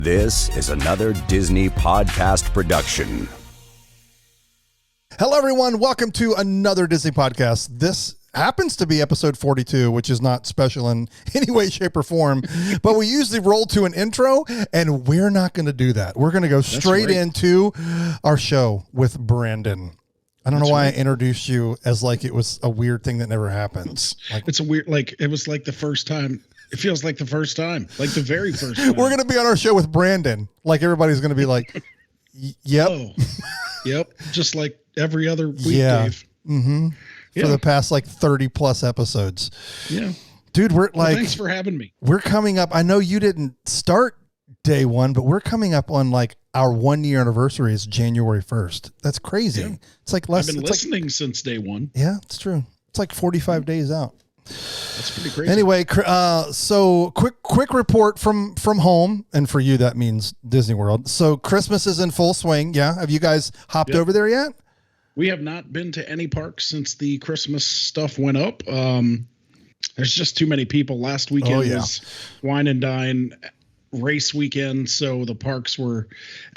This is another Disney podcast production. Hello, everyone. Welcome to another Disney podcast. This happens to be episode 42, which is not special in any way, shape, or form. But we usually roll to an intro, and we're not going to do that. We're going to go straight into our show with Brandon. I don't know why I introduced you as like it was a weird thing that never happens. Like, it's a weird, like it was like the first time. It feels like the first time, like the very first time. We're going to be on our show with Brandon. Like everybody's going to be like, yep. Oh, yep. Just like every other week, yeah. Dave. Mm-hmm. Yeah. For the past like 30 plus episodes. Yeah. Dude, we're like, thanks for having me. We're coming up. I know you didn't start day one, but we're coming up on like our 1 year anniversary is January 1st. That's crazy. Yeah. It's like less. I've been listening since day one. Yeah, it's true. It's like 45 days out. That's pretty crazy. Anyway, so quick report from home, and for you that means Disney World. So Christmas is in full swing. Yeah, have you guys hopped over there yet? We have not been to any parks since the Christmas stuff went up. There's just too many people. Last weekend was Wine and Dine race weekend, so the parks were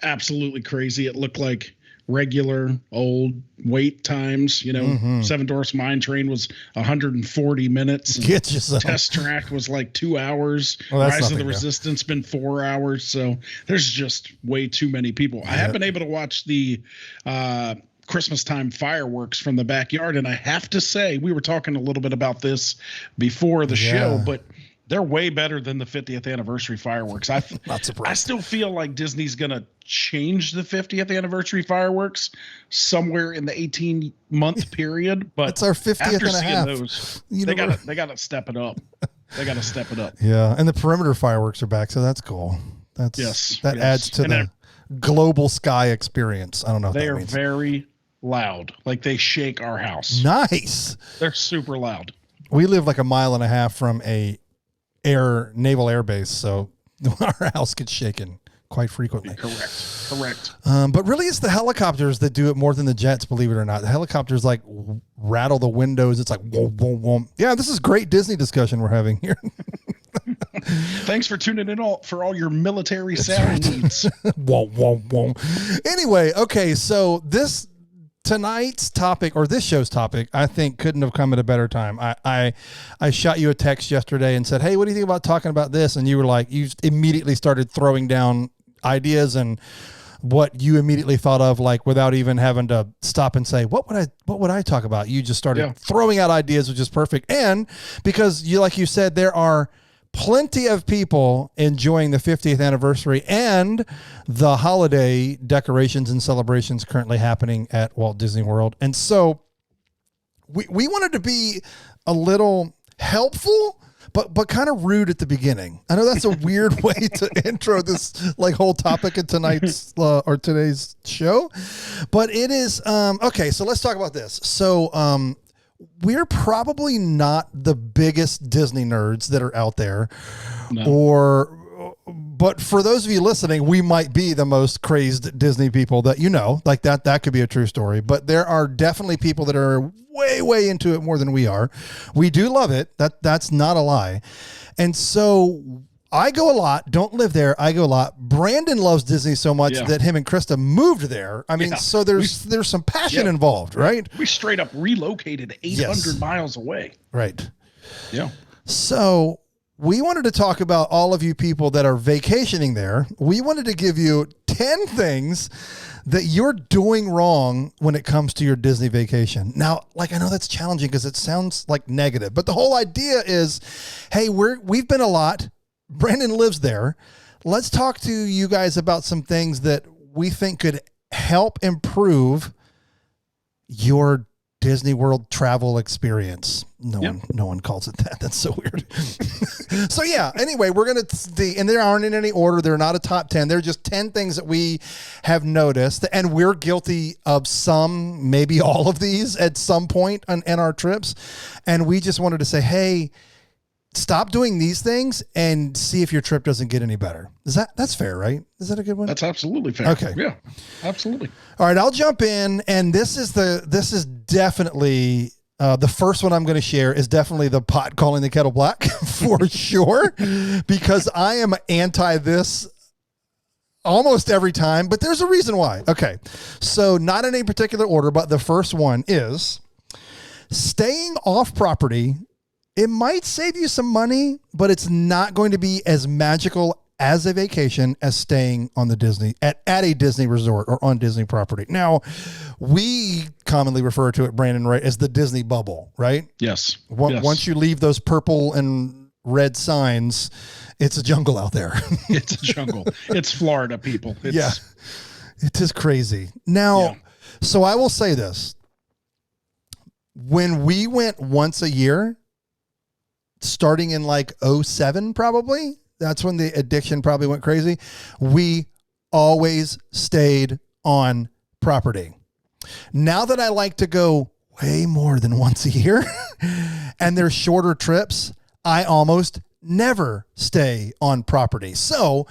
absolutely crazy. It looked like regular old wait times, Seven Dwarfs Mine Train was 140 minutes. Test Track was like 2 hours. Rise of the Resistance been 4 hours. So there's just way too many people. I have been able to watch the Christmas time fireworks from the backyard. And I have to say, we were talking a little bit about this before the show, but they're way better than the 50th anniversary fireworks. Not surprised. I still feel like Disney's going to change the 50th anniversary fireworks somewhere in the 18-month period. But it's our 50th after and a half. Those, they got to step it up. They got to step it up. Yeah, and the perimeter fireworks are back, so that's cool. That adds to the global sky experience. I don't know. They are very loud. Like they shake our house. Nice. They're super loud. We live like a mile and a half from a naval air base, so our house gets shaken quite frequently. Correct. But really it's the helicopters that do it more than the jets, believe it or not. The helicopters like rattle the windows. It's like whoa, whoa, whoa. Yeah, this is great Disney discussion we're having here. Thanks for tuning in for all your military sound needs. Whoa, whoa, whoa. Anyway, okay, so tonight's topic, or this show's topic, I think couldn't have come at a better time. I shot you a text yesterday and said, hey, what do you think about talking about this? And you were like, you immediately started throwing down ideas and what you immediately thought of, like without even having to stop and say, what would I talk about? You just started throwing out ideas, which is perfect. And because like you said, there are plenty of people enjoying the 50th anniversary and the holiday decorations and celebrations currently happening at Walt Disney World. And so we wanted to be a little helpful, but kind of rude at the beginning. I know that's a weird way to intro this like whole topic in tonight's or today's show, but it is, okay. So let's talk about this. So, we're probably not the biggest Disney nerds that are out there, but for those of you listening, we might be the most crazed Disney people that like that could be a true story, but there are definitely people that are way into it more than we are. We do love it. That's not a lie. And so I go a lot, don't live there. I go a lot. Brandon loves Disney so much that him and Krista moved there. I mean, so there's some passion involved, right? We straight up relocated 800 miles away. Right. Yeah. So we wanted to talk about all of you people that are vacationing there. We wanted to give you 10 things that you're doing wrong when it comes to your Disney vacation. Now, like, I know that's challenging because it sounds like negative, but the whole idea is, hey, we've been a lot. Brandon lives there. Let's talk to you guys about some things that we think could help improve your Disney World travel experience. No one calls it that. That's so weird. So anyway, we're going to, and there aren't in any order. They're not a top 10. They're just 10 things that we have noticed, and we're guilty of some, maybe all of these at some point in our trips. And we just wanted to say, hey, stop doing these things and see if your trip doesn't get any better. That's fair, right? Is that a good one? That's absolutely fair. Okay. Yeah, absolutely. All right. I'll jump in. And this is definitely, the first one I'm going to share is definitely the pot calling the kettle black for sure, because I am anti this almost every time, but there's a reason why. Okay. So not in any particular order, but the first one is staying off property. It might save you some money, but it's not going to be as magical as a vacation as staying on the Disney at a Disney resort or on Disney property. Now, we commonly refer to it, Brandon, right, as the Disney bubble, right? Yes. Once you leave those purple and red signs, it's a jungle out there. It's a jungle. It's Florida, people. Yeah. It is crazy. Now, so I will say this. When we went once a year, starting in like 07 probably, that's when the addiction probably went crazy. We always stayed on property. Now that I like to go way more than once a year and they're shorter trips, I almost never stay on property. So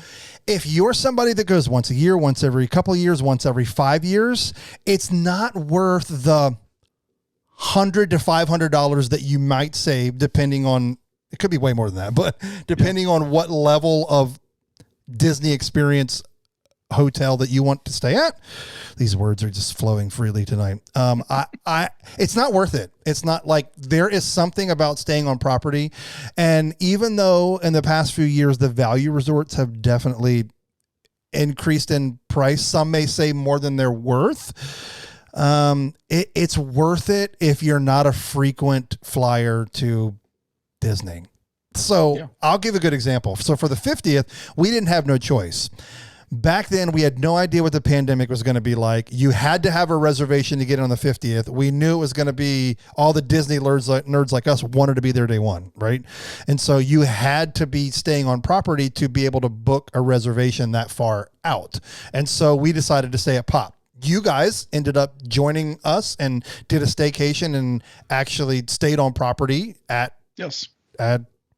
if you're somebody that goes once a year, once every couple of years, once every 5 years, it's not worth the $100 to $500 that you might save, depending on, it could be way more than that, but depending on what level of Disney experience hotel that you want to stay at. These words are just flowing freely tonight. It's not worth it. It's not like, there is something about staying on property. And even though in the past few years, the value resorts have definitely increased in price, some may say more than they're worth. It's worth it if you're not a frequent flyer to Disney. So I'll give a good example. So for the 50th, we didn't have no choice. Back then, we had no idea what the pandemic was going to be like. You had to have a reservation to get in on the 50th. We knew it was going to be, all the Disney nerds like us wanted to be there day one, right? And so you had to be staying on property to be able to book a reservation that far out. And so we decided to stay at Pop. You guys ended up joining us and did a staycation and actually stayed on property at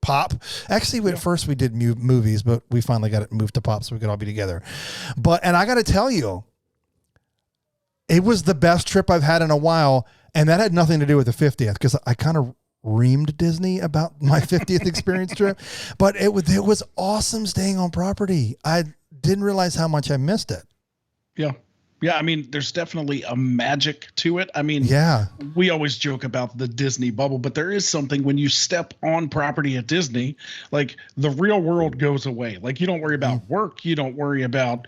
Pop. Actually, at first we did movies, but we finally got it moved to Pop so we could all be together. And I got to tell you, it was the best trip I've had in a while. And that had nothing to do with the 50th, because I kind of reamed Disney about my 50th experience trip. But it was awesome staying on property. I didn't realize how much I missed it. Yeah. Yeah, I mean, there's definitely a magic to it. I mean, we always joke about the Disney bubble, but there is something when you step on property at Disney, like the real world goes away. Like you don't worry about work. You don't worry about,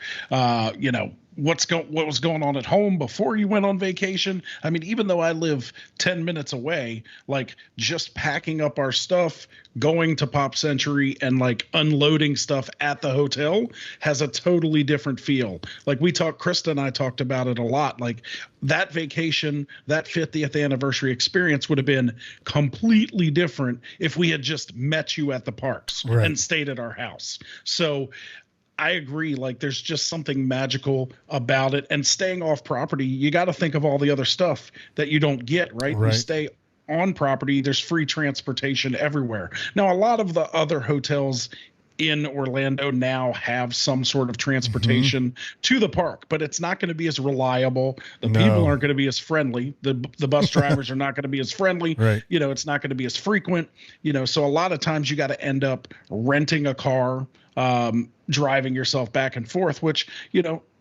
what was going on at home before you went on vacation. I mean, even though I live 10 minutes away, like just packing up our stuff, going to Pop Century and like unloading stuff at the hotel has a totally different feel. Like Krista and I talked about it a lot. Like that vacation, that 50th anniversary experience would have been completely different if we had just met you at the parks and stayed at our house. So I agree. Like there's just something magical about it, and staying off property, you got to think of all the other stuff that you don't get, right? You stay on property. There's free transportation everywhere. Now, a lot of the other hotels in Orlando now have some sort of transportation to the park, but it's not going to be as reliable. The people aren't going to be as friendly. The bus drivers are not going to be as friendly. It's not going to be as frequent, so a lot of times you got to end up renting a car, driving yourself back and forth, which,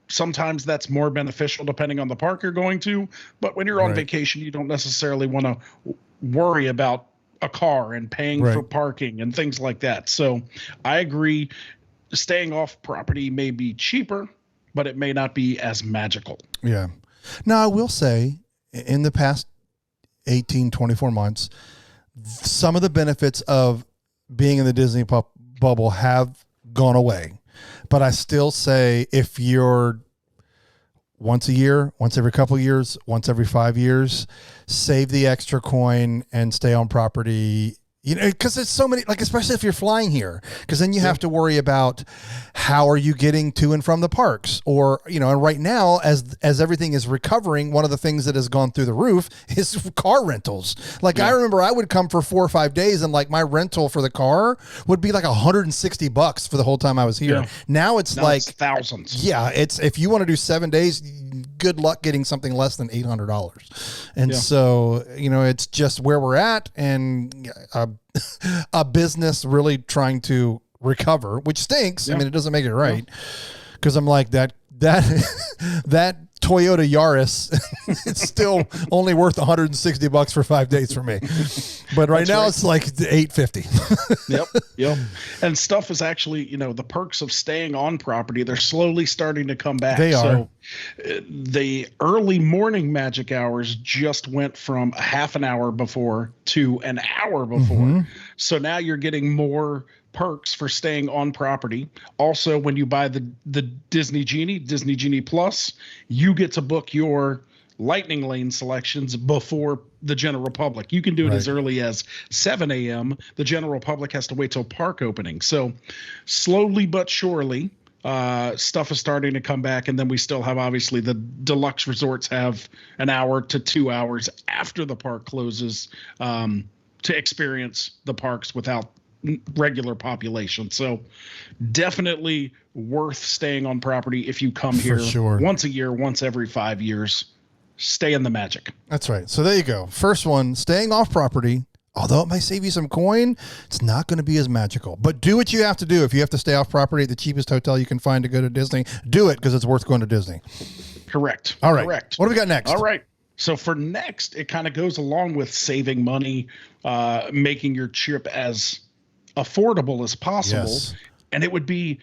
sometimes that's more beneficial depending on the park you're going to. But when you're on vacation, you don't necessarily want to worry about a car and paying for parking and things like that. So I agree. Staying off property may be cheaper, but it may not be as magical. Yeah. Now I will say in the past 18, 24 months, some of the benefits of being in the Disney bubble have gone away, but I still say if you're once a year, once every couple of years, once every 5 years, save the extra coin and stay on property. Because there's so many, like, especially if you're flying here, because then you have to worry about how are you getting to and from the parks, or, and right now, as everything is recovering, one of the things that has gone through the roof is car rentals. Like, I remember I would come for 4 or 5 days and like my rental for the car would be like $160 for the whole time I was here. Now it's thousands. Yeah. It's, if you want to do 7 days, good luck getting something less than $800. And so, it's just where we're at, and a business really trying to recover, which stinks. I mean, it doesn't make it right. because I'm like that that Toyota Yaris, it's still only worth $160 for 5 days for me. But right now it's like $850. Yep. And stuff is actually, the perks of staying on property, they're slowly starting to come back. They are. So the early morning magic hours just went from a half an hour before to an hour before. Mm-hmm. So now you're getting more perks for staying on property. Also, when you buy the Disney Genie Plus, you get to book your lightning lane selections before the general public. You can do it as early as 7 a.m. The general public has to wait till park opening. So slowly but surely, stuff is starting to come back. And then we still have, obviously, the deluxe resorts have an hour to 2 hours after the park closes to experience the parks without regular population. So definitely worth staying on property if you come here once a year, once every 5 years. Stay in the magic. That's right. So there you go. First one, staying off property. Although it might save you some coin, it's not going to be as magical. But do what you have to do. If you have to stay off property at the cheapest hotel you can find to go to Disney, do it because it's worth going to Disney. Correct. All right. Correct. What do we got next? All right. So for next, it kind of goes along with saving money, making your trip as affordable as possible. Yes. And it would be,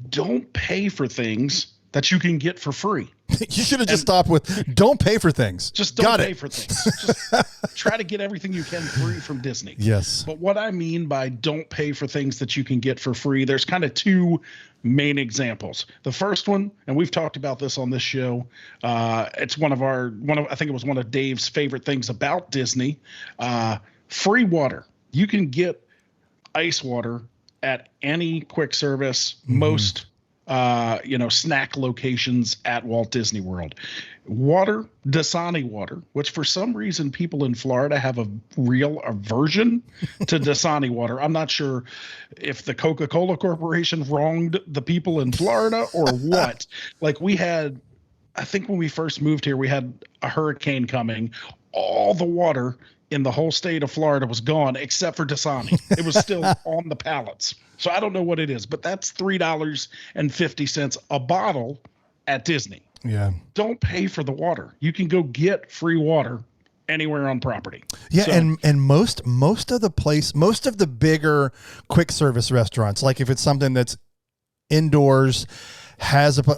don't pay for things that you can get for free. You should have just stopped with don't pay for things. Just don't pay for things. Just try to get everything you can free from Disney. Yes. But what I mean by don't pay for things that you can get for free, there's kind of two main examples. The first one, and we've talked about this on this show, it's I think it was one of Dave's favorite things about Disney, free water. You can get ice water at any quick service, most snack locations at Walt Disney World. Water, Dasani water, which for some reason people in Florida have a real aversion to Dasani water. I'm not sure if the Coca-Cola Corporation wronged the people in Florida or what. Like I think when we first moved here, we had a hurricane coming. All the water in the whole state of Florida was gone except for Dasani. It was still on the pallets. So I don't know what it is, but that's $3.50 a bottle at Disney. Yeah. Don't pay for the water. You can go get free water anywhere on property. Yeah, so, and most of the bigger quick service restaurants, like if it's something that's indoors,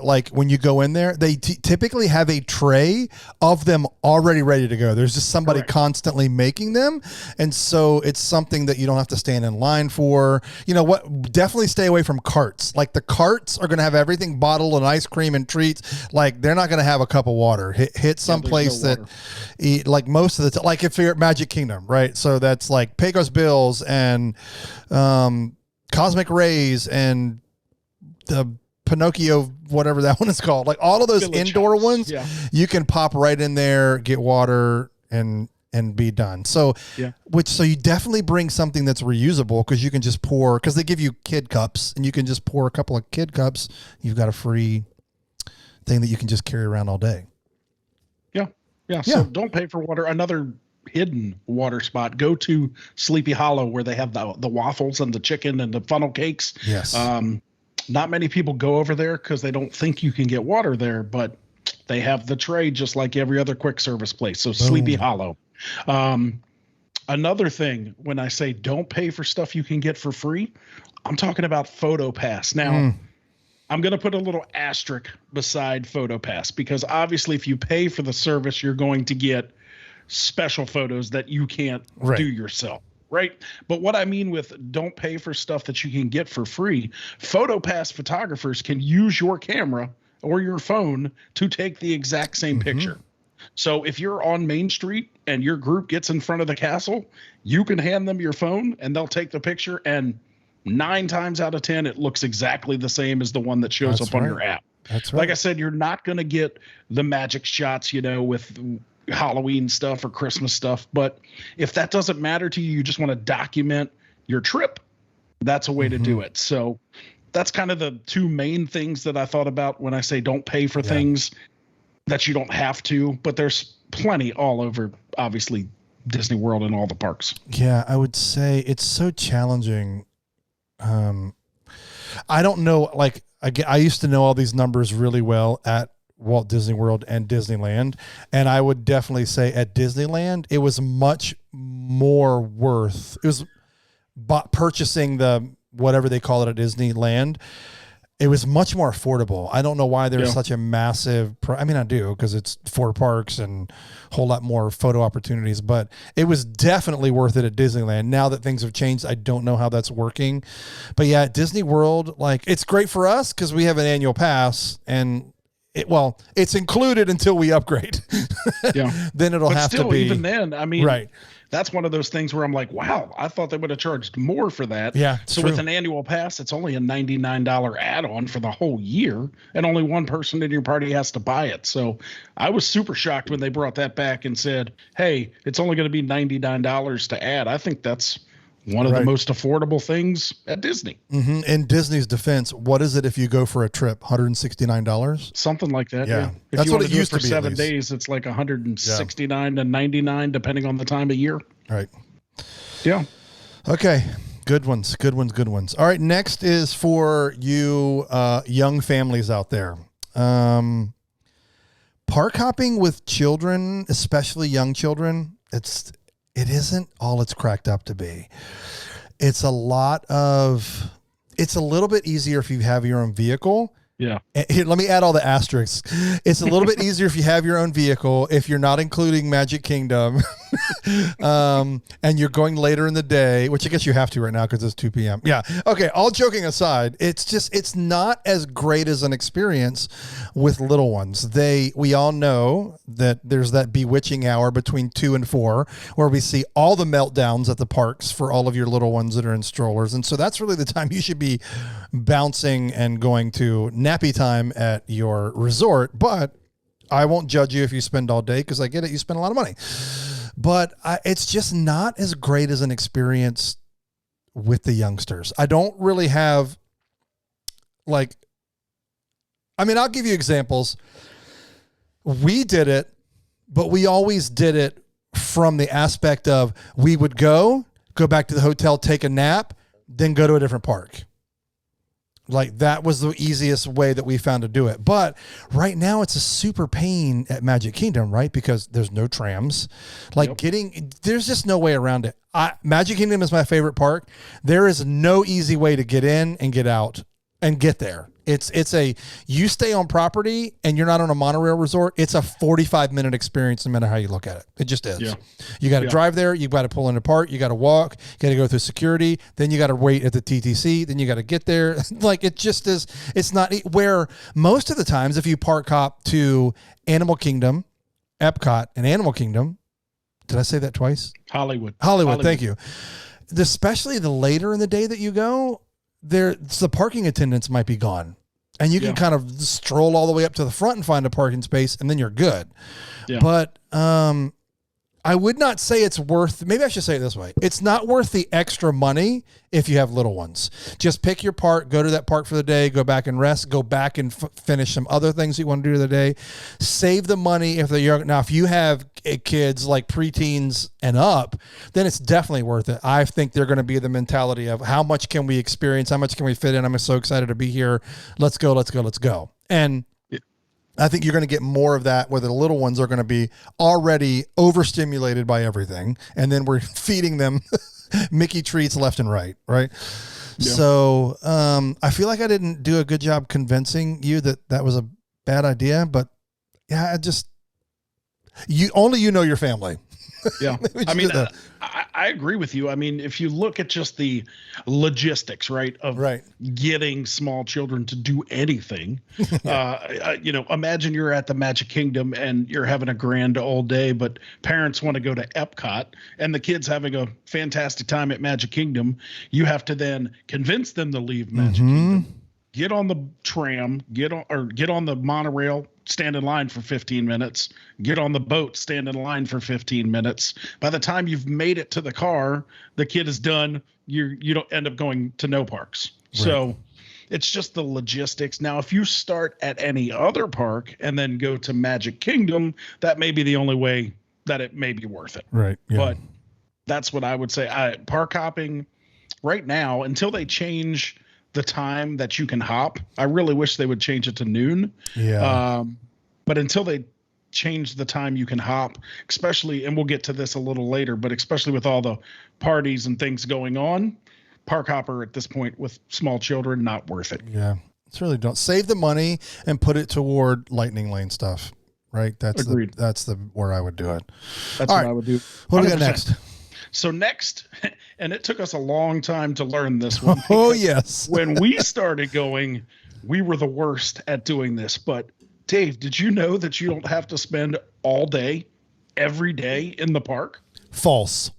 like when you go in there, they typically have a tray of them already ready to go. There's just somebody constantly making them. And so it's something that you don't have to stand in line for. You know what? Definitely stay away from carts. Like the carts are going to have everything bottled and ice cream and treats. Like they're not going to have a cup of water. Hit some place that eat, like most of the time, like if you're at Magic Kingdom, right? So that's like Pecos Bills and Cosmic Rays and the Pinocchio, whatever that one is called, like all of those indoor ones, you can pop right in there, get water and be done. So, so you definitely bring something that's reusable because you can just pour, because they give you kid cups and you can just pour a couple of kid cups. You've got a free thing that you can just carry around all day. Yeah. So don't pay for water. Another hidden water spot, go to Sleepy Hollow where they have the waffles and the chicken and the funnel cakes. Yes. Not many people go over there because they don't think you can get water there, but they have the tray just like every other quick service place. So Sleepy Hollow. Another thing, when I say don't pay for stuff you can get for free, I'm talking about PhotoPass. Now, I'm going to put a little asterisk beside PhotoPass because obviously if you pay for the service, you're going to get special photos that you can't do yourself. Right. But what I mean with don't pay for stuff that you can get for free, PhotoPass photographers can use your camera or your phone to take the exact same picture. So if you're on Main Street and your group gets in front of the castle, you can hand them your phone and they'll take the picture. And 9 times out of 10, it looks exactly the same as the one that shows up on your app. That's right. Like I said, you're not going to get the magic shots, with Halloween stuff or Christmas stuff. But if that doesn't matter to you, you just want to document your trip, that's a way to do it. So that's kind of the two main things that I thought about when I say don't pay for things that you don't have to, but there's plenty all over, obviously, Disney World and all the parks. Yeah, I would say it's so challenging. I don't know, like, I used to know all these numbers really well at Walt Disney World and Disneyland. And I would definitely say at Disneyland, it was much more worth. It was purchasing the, whatever they call it at Disneyland. It was much more affordable. I don't know why there's such a massive, I mean, I do, because it's 4 parks and a whole lot more photo opportunities, but it was definitely worth it at Disneyland. Now that things have changed, I don't know how that's working. But yeah, at Disney World, like, it's great for us because we have an annual pass, and it's included until we upgrade. Yeah. Then it'll have to be. Even then, I mean, right. That's one of those things where I'm like, wow, I thought they would have charged more for that. Yeah. So with an annual pass, it's only a $99 add-on for the whole year, and only one person in your party has to buy it. So I was super shocked when they brought that back and said, hey, it's only going to be $99 to add. I think that's one of the most affordable things at Disney. Mm-hmm. In Disney's defense, what is it if you go for a trip? $169? Something like that. Yeah. If That's you what want it to do used it for to be. 7 days, it's like $169 to $99, depending on the time of year. Right. Yeah. Okay. Good ones. All right. Next is for you young families out there. Park hopping with children, especially young children, it isn't all it's cracked up to be. It's a little bit easier if you have your own vehicle. Yeah. Here, let me add all the asterisks. It's a little bit easier if you have your own vehicle, if you're not including Magic Kingdom, and you're going later in the day, which I guess you have to right now because it's 2 p.m. Yeah. Okay. All joking aside, it's not as great as an experience with little ones. We all know that there's that bewitching hour between 2 and 4 where we see all the meltdowns at the parks for all of your little ones that are in strollers. And so that's really the time you should be bouncing and going to nappy time at your resort. But I won't judge you if you spend all day, because I get it. You spend a lot of money, but it's just not as great as an experience with the youngsters. I don't really have I'll give you examples. We did it, but we always did it from the aspect of we would go back to the hotel, take a nap, then go to a different park. Like, that was the easiest way that we found to do it. But right now it's a super pain at Magic Kingdom, right? Because there's no trams. There's just no way around it. Magic Kingdom is my favorite park. There is no easy way to get in and get out and get there. You stay on property and you're not on a monorail resort. It's a 45-minute experience no matter how you look at it. It just is. Yeah. You got to drive there. You've got to pull in a part. You got to walk. You got to go through security. Then you got to wait at the TTC. Then you got to get there. It just is. It's not where most of the times if you park hop to Animal Kingdom, Epcot, and Animal Kingdom. Did I say that twice? Hollywood. Thank you. Especially the later in the day that you go, the parking attendants might be gone. And you can kind of stroll all the way up to the front and find a parking space, and then you're good. Yeah. But I would not say it's worth, maybe I should say it this way. It's not worth the extra money if you have little ones. Just pick your park, go to that park for the day, go back and rest, go back and finish some other things you want to do the day. Save the money if they're young. Now, if you have kids like preteens and up, then it's definitely worth it. I think they're going to be the mentality of how much can we experience? How much can we fit in? I'm so excited to be here. Let's go. And I think you're going to get more of that where the little ones are going to be already overstimulated by everything. And then we're feeding them Mickey treats left and right. Right. Yeah. So I feel like I didn't do a good job convincing you that was a bad idea, but yeah, you know your family. Yeah. I mean, I agree with you. I mean, if you look at just the logistics, right, of getting small children to do anything, imagine you're at the Magic Kingdom and you're having a grand old day, but parents want to go to Epcot and the kids having a fantastic time at Magic Kingdom. You have to then convince them to leave Magic Kingdom, get on the tram, get on the monorail, stand in line for 15 minutes, get on the boat, stand in line for 15 minutes. By the time you've made it to the car, the kid is done. You don't end up going to no parks. Right. So it's just the logistics. Now, if you start at any other park and then go to Magic Kingdom, that may be the only way that it may be worth it. Right. Yeah. But that's what I would say. Park hopping right now, until they change the time that you can hop. I really wish they would change it to noon. Yeah. But until they change the time you can hop, especially, and we'll get to this a little later, but especially with all the parties and things going on, park hopper at this point with small children, not worth it. Yeah. It's really don't save the money and put it toward lightning lane stuff. Right. That's Agreed. That's where I would do it. That's all what right. I would do. What do we 100%. got next? So next, and it took us a long time to learn this one. Oh, yes. When we started going, we were the worst at doing this. But Dave, did you know that you don't have to spend all day, every day in the park? False.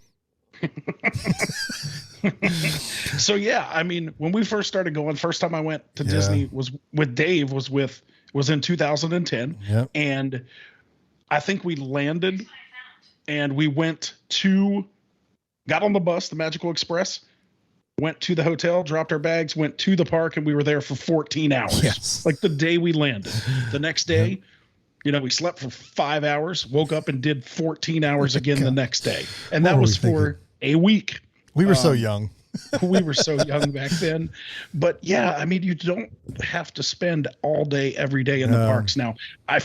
So, yeah, I mean, when we first started going, first time I went to Disney was with Dave, was in 2010. Yep. And I think we landed and we got on the bus, the Magical Express, went to the hotel, dropped our bags, went to the park, and we were there for 14 hours. Yes. Like the day we landed. The next day, we slept for 5 hours, woke up and did 14 hours again the next day. And that was for a week. We were so young. We were so young back then. But yeah, I mean, you don't have to spend all day, every day in the parks. Now, I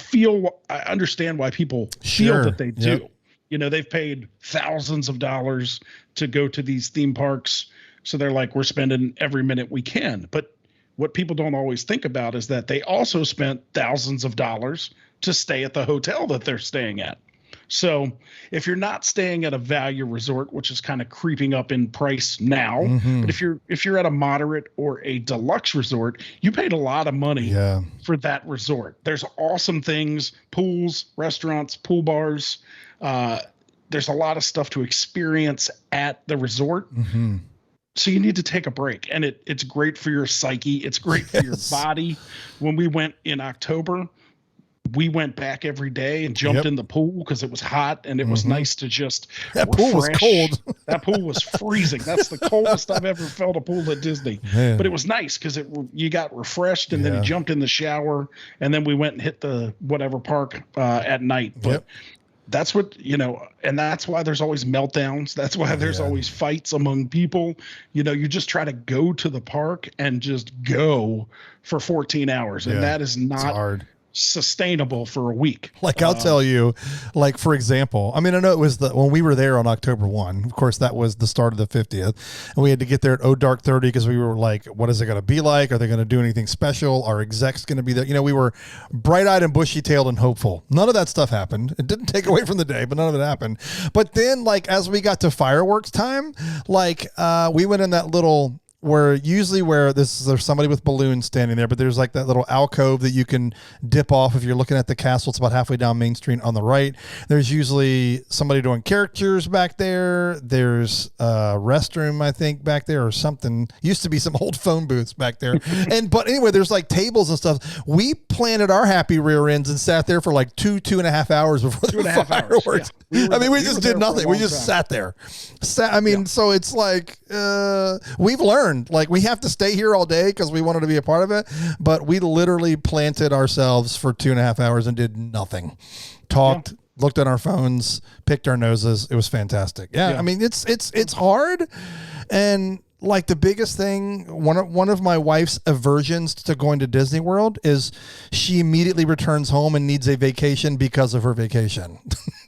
understand why people feel that they do. Yep. They've paid thousands of dollars to go to these theme parks. So they're like, we're spending every minute we can. But what people don't always think about is that they also spent thousands of dollars to stay at the hotel that they're staying at. So if you're not staying at a value resort, which is kind of creeping up in price now, but if you're at a moderate or a deluxe resort, you paid a lot of money for that resort. There's awesome things, pools, restaurants, pool bars. There's a lot of stuff to experience at the resort. So you need to take a break, and it's great for your psyche. It's great for your body. When we went in October, we went back every day and jumped in the pool because it was hot and it was nice to just that pool was cold. That pool was freezing. That's the coldest I've ever felt a pool at Disney. Man. But it was nice because you got refreshed and then you jumped in the shower and then we went and hit the whatever park at night. But that's what, and that's why there's always meltdowns. That's why there's always fights among people. You just try to go to the park and just go for 14 hours. And that is not hard. Sustainable for a week. Like I'll tell you, like for example, I mean, I know it was when we were there on October 1, of course that was the start of the 50th and we had to get there at dark 30 because we were like, what is it going to be like? Are they going to do anything special? Are execs going to be there? We were bright eyed and bushy tailed and hopeful. None of that stuff happened. It didn't take away from the day, but none of it happened. But then like, as we got to fireworks time, like, we went in that little, there's somebody with balloons standing there, but there's like that little alcove that you can dip off if you're looking at the castle. It's about halfway down Main Street on the right. There's usually somebody doing characters back there. There's a restroom, I think, back there or something. Used to be some old phone booths back there. But anyway, there's like tables and stuff. We planted our happy rear ends and sat there for like 2.5 hours before the fireworks. Yeah. We just did nothing. We just sat there. So it's like, we've learned. Like we have to stay here all day because we wanted to be a part of it, but we literally planted ourselves for 2.5 hours and did nothing. Talked, looked at our phones, picked our noses. It was fantastic. I mean, it's hard, and like the biggest thing, one of my wife's aversions to going to Disney World is she immediately returns home and needs a vacation because of her vacation.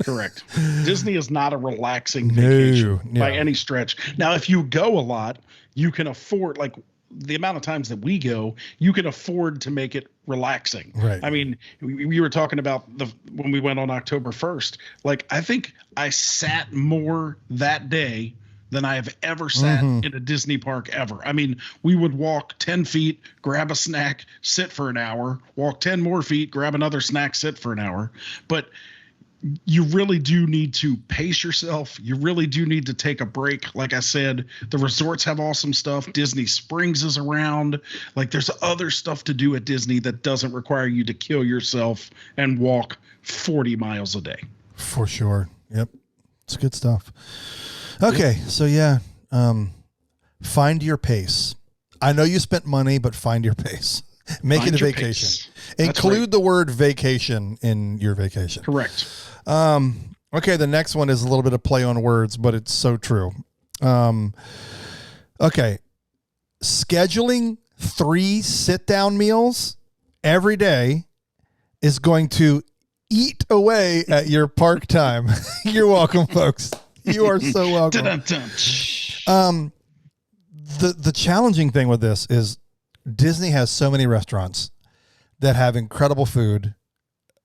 Correct. Disney is not a relaxing vacation by any stretch. Now, if you go a lot, you can afford, like the amount of times that we go, you can afford to make it relaxing. Right. I mean, we were talking about when we went on October 1st, like I think I sat more that day than I have ever sat in a Disney park ever. I mean, we would walk 10 feet, grab a snack, sit for an hour, walk 10 more feet, grab another snack, sit for an hour. But you really do need to pace yourself. You really do need to take a break. Like I said, the resorts have awesome stuff. Disney Springs is around. Like there's other stuff to do at Disney that doesn't require you to kill yourself and walk 40 miles a day. For sure. Yep. It's good stuff. Okay. So find your pace. I know you spent money, but find your pace. Make it a vacation. Include the word vacation in your vacation. Correct. Okay, the next one is a little bit of play on words, but it's so true. Okay. Scheduling 3 sit-down meals every day is going to eat away at your park time. You're welcome, folks. You are so welcome. The challenging thing with this is Disney has so many restaurants that have incredible food,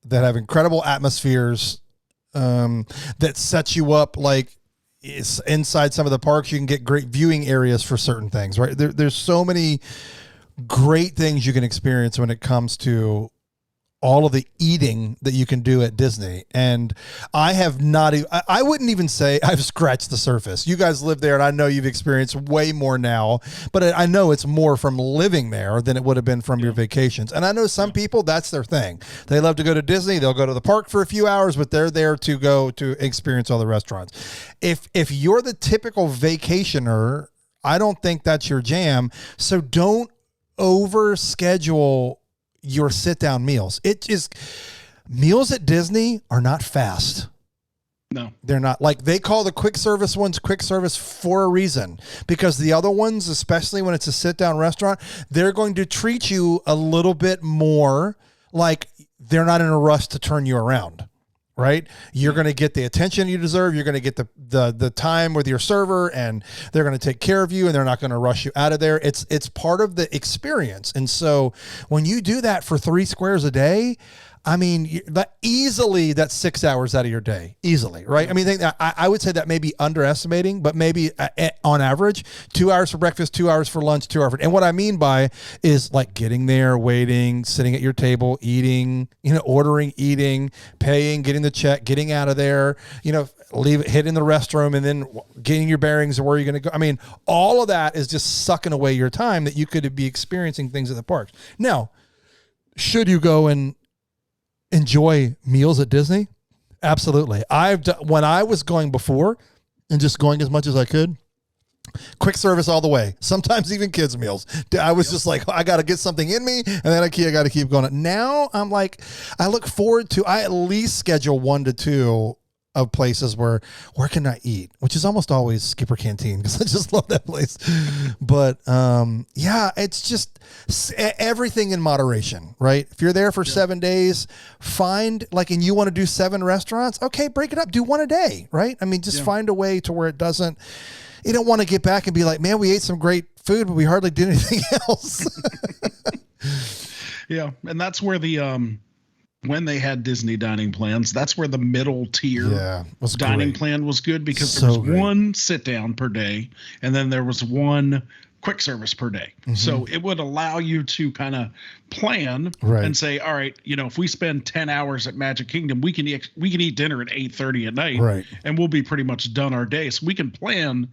that have incredible atmospheres, that set you up like inside some of the parks. You can get great viewing areas for certain things, right? There's so many great things you can experience when it comes to all of the eating that you can do at Disney. And I have not, I wouldn't even say I've scratched the surface. You guys live there and I know you've experienced way more now, but I know it's more from living there than it would have been from your vacations. And I know some people, that's their thing. They love to go to Disney. They'll go to the park for a few hours, but they're there to go to experience all the restaurants. If you're the typical vacationer, I don't think that's your jam. So don't overschedule your sit-down meals. Meals at Disney are not fast. No, they're not. Like, they call the quick service ones quick service for a reason, because the other ones, especially when it's a sit-down restaurant, they're going to treat you a little bit more like they're not in a rush to turn you around. Right? You're going to get the attention you deserve. You're going to get the time with your server, and they're going to take care of you, and they're not going to rush you out of there. It's part of the experience. And so when you do that for 3 squares a day, I mean, easily that's 6 hours out of your day. Easily, right? I mean, I would say that may be underestimating, but maybe on average, 2 hours for breakfast, 2 hours for lunch, 2 hours for, and what I mean by is like getting there, waiting, sitting at your table, eating, ordering, eating, paying, getting the check, getting out of there, hitting the restroom, and then getting your bearings of where you're going to go. I mean, all of that is just sucking away your time that you could be experiencing things at the parks. Now, should you go and enjoy meals at Disney? Absolutely. When I was going before and just going as much as I could, quick service all the way. Sometimes even kids meals. I was just like, I got to get something in me, and then I got to keep going. Now I'm like, I look forward to, I at least schedule 1 to 2 of places where can I eat, which is almost always Skipper Canteen, because I just love that place. But it's just everything in moderation, right? If you're there for 7 days, and you want to do 7 restaurants, okay, break it up, do 1 a day, right? I mean, just find a way to where it doesn't, you don't want to get back and be like, man, we ate some great food, but we hardly did anything else. Yeah. And that's where when they had Disney dining plans, that's where the middle tier dining plan was good, because there was 1 sit down per day, and then there was 1 quick service per day. Mm-hmm. So it would allow you to kind of plan and say, all right, if we spend 10 hours at Magic Kingdom, we can eat dinner at 8:30 at night, and we'll be pretty much done our day. So we can plan,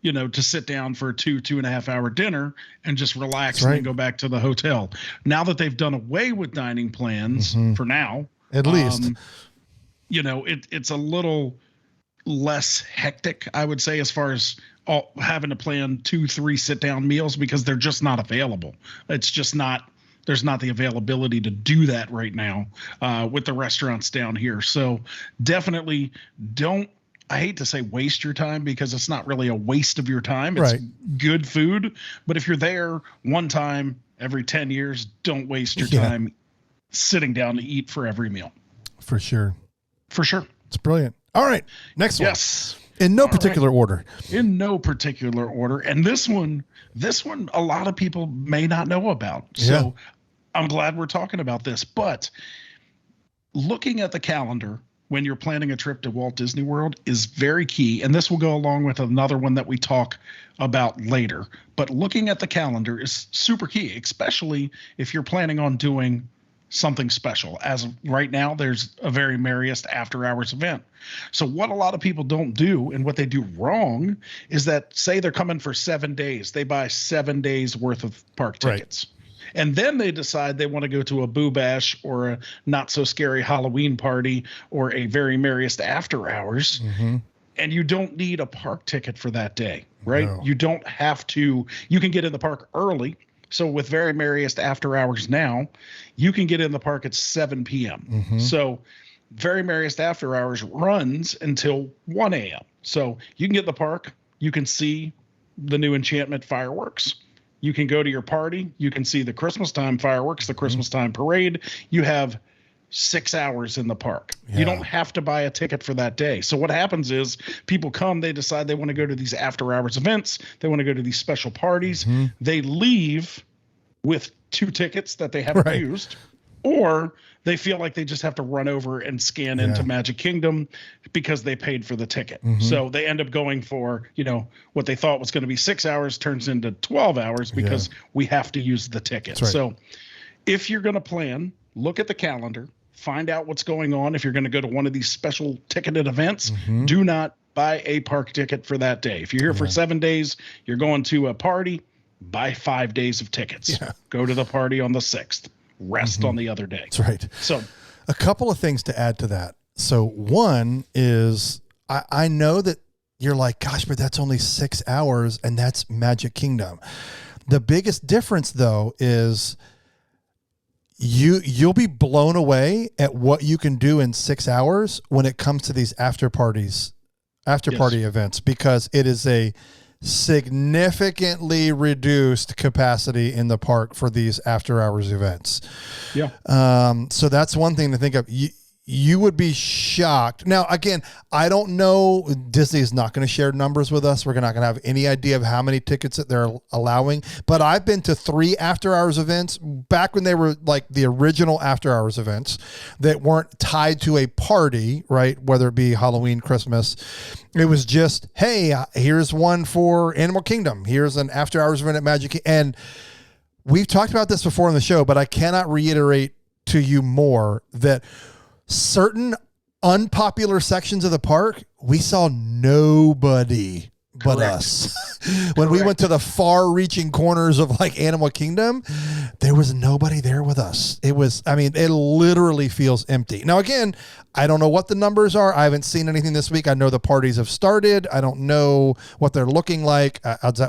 to sit down for a 2.5 hour dinner and just relax and then go back to the hotel. Now that they've done away with dining plans for now, at least, it's a little less hectic, I would say, as far as having to plan 2-3 sit down meals, because they're just not available. It's just not, there's not the availability to do that right now with the restaurants down here. So definitely don't, I hate to say waste your time, because it's not really a waste of your time. It's good food. But if you're there one time every 10 years, don't waste your time sitting down to eat for every meal. For sure. For sure. It's brilliant. All right. Next one. Yes. In no particular order. In no particular order. And this one, a lot of people may not know about. So I'm glad we're talking about this. But looking at the calendar when you're planning a trip to Walt Disney World is very key. And this will go along with another one that we talk about later. But looking at the calendar is super key, especially if you're planning on doing something special. As of right now, there's a Very Merriest After Hours event. So what a lot of people don't do, and what they do wrong, is that, say they're coming for 7 days, they buy 7 days worth of park tickets. And then they decide they want to go to a Boo Bash or a Not So Scary Halloween party or a Very Merriest After Hours. Mm-hmm. And you don't need a park ticket for that day, right? No. You don't have to. You can get in the park early. So with Very Merriest After Hours now, you can get in the park at 7 p.m. Mm-hmm. So Very Merriest After Hours runs until 1 a.m. So you can get in the park. You can see the new Enchantment fireworks. You can go to your party. You can see the Christmas time fireworks, the Christmas time parade. You have 6 hours in the park. You don't have to buy a ticket for that day. So what happens is people come, they decide they want to go to these after hours events. They want to go to these special parties. They leave with 2 tickets that they haven't used, or they feel like they just have to run over and scan into Magic Kingdom because they paid for the ticket. So they end up going for, what they thought was going to be 6 hours turns into 12 hours because we have to use the ticket. Right. So if you're going to plan, look at the calendar, find out what's going on. If you're going to go to one of these special ticketed events, do not buy a park ticket for that day. If you're here for 7 days, you're going to a party, buy 5 days of tickets. Go to the party on the 6th. Rest on the other day. That's right. So a couple of things to add to that. So one is I know that you're like, gosh, but that's only 6 hours and that's Magic Kingdom. The biggest difference though is you'll be blown away at what you can do in 6 hours when it comes to these after party events, because it is a significantly reduced capacity in the park for these after hours events. So that's one thing to think of. You would be shocked. Now, again, I don't know. Disney is not going to share numbers with us. We're not going to have any idea of how many tickets that they're allowing. But I've been to 3 after hours events back when they were like the original after hours events that weren't tied to a party, right? Whether it be Halloween, Christmas. It was just, hey, here's one for Animal Kingdom. Here's an after hours event at Magic Kingdom. And we've talked about this before on the show, but I cannot reiterate to you more that certain unpopular sections of the park, we saw nobody but us. When we went to the far-reaching corners of like Animal Kingdom, there was nobody there with us. It literally feels empty. Now, again, I don't know what the numbers are. I haven't seen anything this week. I know the parties have started. I don't know what they're looking like.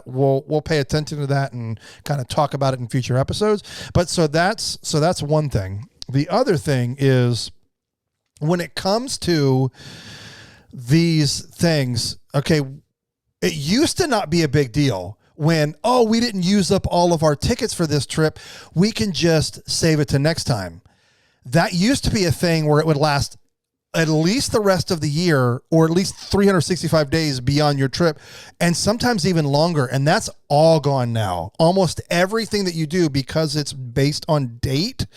We'll pay attention to that and kind of talk about it in future episodes. But so that's one thing. The other thing is, when it comes to these things, okay, it used to not be a big deal when, we didn't use up all of our tickets for this trip. We can just save it to next time. That used to be a thing where it would last at least the rest of the year, or at least 365 days beyond your trip, and sometimes even longer. And that's all gone now. Almost everything that you do, because it's based on date,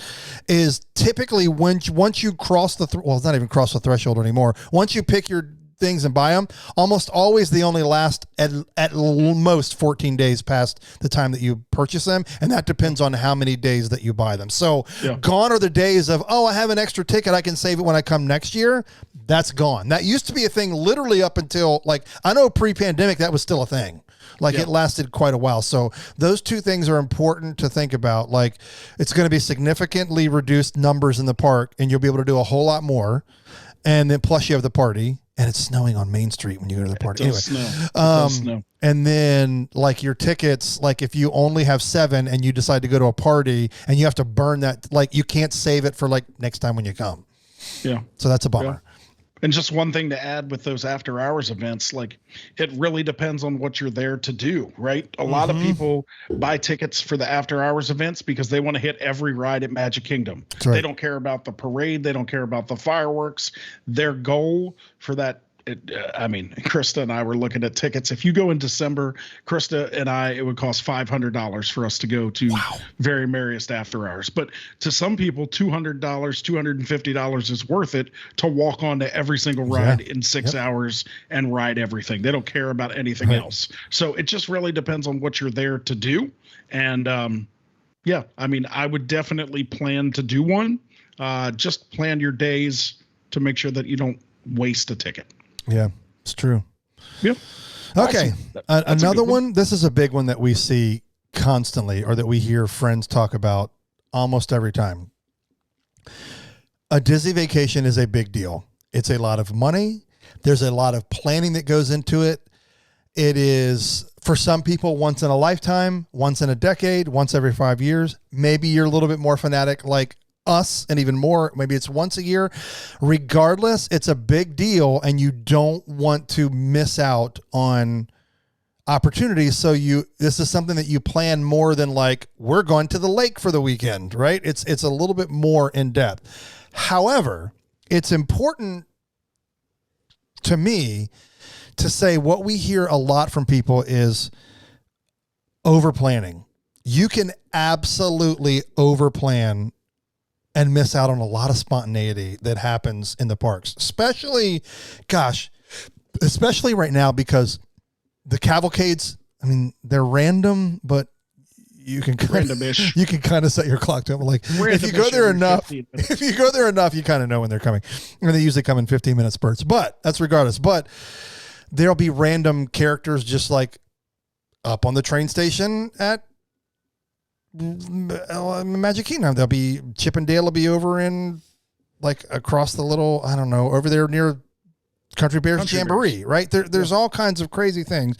is typically once you cross it's not even cross the threshold anymore. Once you pick your things and buy them, almost always they only last at most 14 days past the time that you purchase them, and that depends on how many days that you buy them. So gone are the days of, I have an extra ticket, I can save it when I come next year. That's gone. That used to be a thing literally up until, like, I know pre-pandemic that was still a thing. Like it lasted quite a while. So those two things are important to think about. Like, it's going to be significantly reduced numbers in the park, and you'll be able to do a whole lot more. And then plus you have the party, and it's snowing on Main Street when you go to the party. It does snow. And then like your tickets, like if you only have 7 and you decide to go to a party and you have to burn that, like you can't save it for like next time when you come. Yeah. So that's a bummer. And just one thing to add with those after hours events, like it really depends on what you're there to do, right? A lot of people buy tickets for the after hours events because they want to hit every ride at Magic Kingdom. Right. They don't care about the parade. They don't care about the fireworks. Their goal for that, Krista and I were looking at tickets. If you go in December, Krista and I, it would cost $500 for us to go to Very Merriest After Hours. But to some people, $200, $250 is worth it to walk onto every single ride in 6 hours and ride everything. They don't care about anything else. So it just really depends on what you're there to do. And I would definitely plan to do one. Just plan your days to make sure that you don't waste a ticket. Yeah, it's true. Yep. Okay. Awesome. Another one. This is a big one that we see constantly, or that we hear friends talk about almost every time. A Disney vacation is a big deal. It's a lot of money. There's a lot of planning that goes into it. It is, for some people, once in a lifetime, once in a decade, once every 5 years. Maybe you're a little bit more fanatic like us, and even more, maybe it's once a year. Regardless, it's a big deal, and you don't want to miss out on opportunities. So this is something that you plan more than like, we're going to the lake for the weekend, right? It's a little bit more in depth. However, it's important to me to say what we hear a lot from people is over planning. You can absolutely over plan and miss out on a lot of spontaneity that happens in the parks, especially right now, because the cavalcades, I mean, they're random, but you can kind of set your clock to them. Like if you go there enough, you kind of know when they're coming, and they usually come in 15-minute spurts, but that's regardless. But there'll be random characters just like up on the train station at Magic Kingdom. There'll be Chip and Dale will be over in like across the little, I don't know, over there near Country Bears Jamboree, right? There's all kinds of crazy things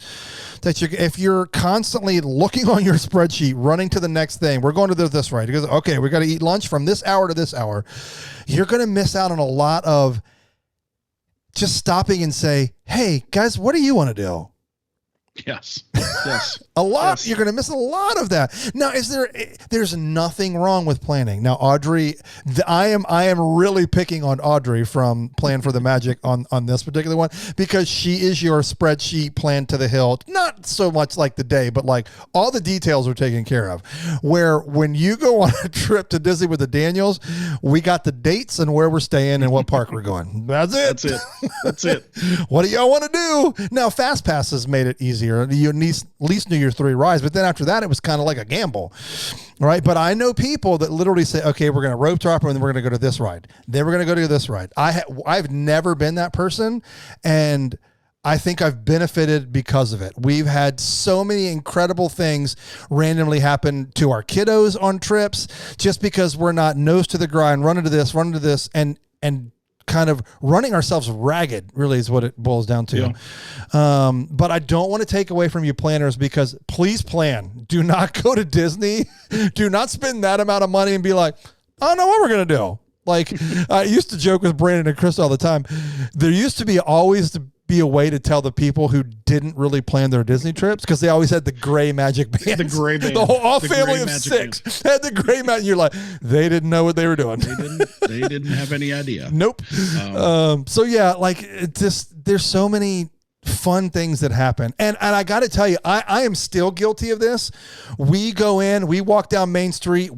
that if you're constantly looking on your spreadsheet, running to the next thing, we're going to this right. Because, okay, we got to eat lunch from this hour to this hour. You're going to miss out on a lot of just stopping and say, hey, guys, what do you want to do? Yes. A lot. Yes. You're going to miss a lot of that. Now, there's nothing wrong with planning. Now, Audrey, I am really picking on Audrey from Plan for the Magic on this particular one, because she is your spreadsheet plan to the hilt. Not so much like the day, but like all the details are taken care of. Where when you go on a trip to Disney with the Daniels, we got the dates and where we're staying and what park we're going. That's it. What do y'all want to do? Now, Fast Passes made it easy. You at least knew your 3 rides, but then after that, it was kind of like a gamble, right? But I know people that literally say, okay, we're going to rope drop, and then we're going to go to this ride. Then we're going to go to this ride. I've never been that person, and I think I've benefited because of it. We've had so many incredible things randomly happen to our kiddos on trips, just because we're not nose to the grind, run into this, and kind of running ourselves ragged, really is what it boils down to. Yeah. But I don't want to take away from you planners, because please plan. Do not go to Disney. Do not spend that amount of money and be like, I don't know what we're going to do. Like I used to joke with Brandon and Chris all the time. There used to be always to be a way to tell the people who didn't really plan their Disney trips, because they always had the gray magic bands. The gray band. The whole family of 6 had the gray magic. You're like, they didn't know what they were doing. They didn't have any idea. Nope. So yeah, like it just, there's so many fun things that happen. And I got to tell you, I am still guilty of this. We go in, we walk down Main Street,